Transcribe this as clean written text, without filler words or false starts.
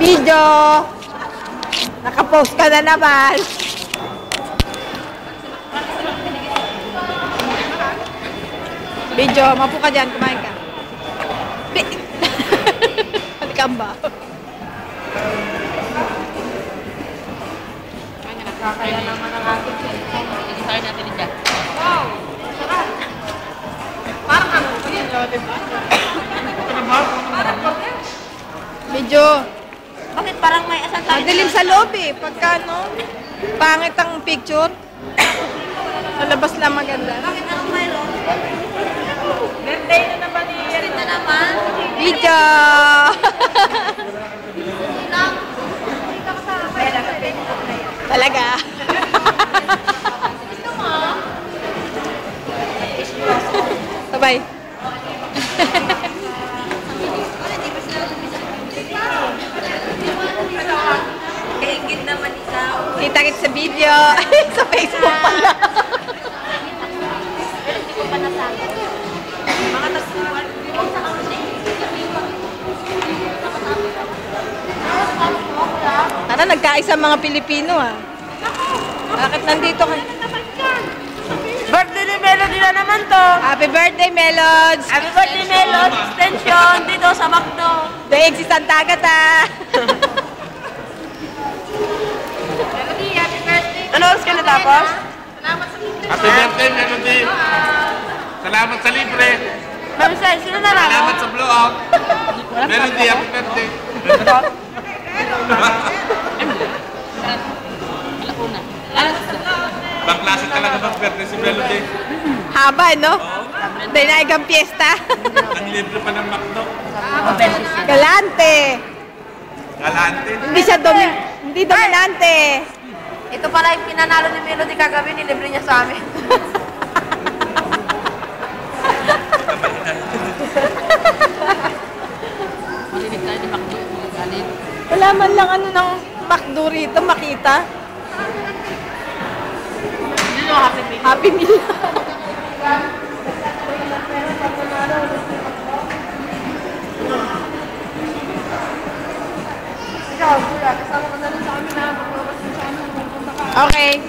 Video! Nakapost ka na naman. Video, mapo ka dyan, kumain ka. Halikang ba? Nakakaya naman ang ating cellphone. Inisay natin dyan. Wow! Sarap! Parang ano? Video. Bakit parang may asan tayo? Madilim sa loob eh. Pagka no, pangit ang picture. Sa labas lang maganda. Bakit anong mayroon? Birthday na naman ni Yerin na naman. Video! Talaga? Gusto mo? Sabay. Kaingit naman ikaw. Kita-kit sa video. Sa Facebook pala. Hindi ko pa nasabi. Mga tasuan. Tara, nagkaisa mga Pilipino ah. Bakit nandito ka? Birthday ni Melody na naman to. Happy birthday, Melods! Happy birthday, Melody. Extension dito sa McDo. Daig si Santa Agata. Melody, happy birthday. Ano oras ka natapos? Salamat sa libre. Happy birthday, Melody! Salamat sa libre! Marcel, sino nanalo? Salamat sa blow out! Melody, happy birthday! Baklase talaga mag-birthday si Melody. Haba, no? Dahil na piyesta. Ang libre pa ng McDo. Galante. Galante. Hindi dominante. Ito pala yung pinanalo ni Melody kagabi, nilibre niya sa amin. Marinig tayo ni McDo. Wala man lang ano ng McDo rito makita. Happy Meal. Okay.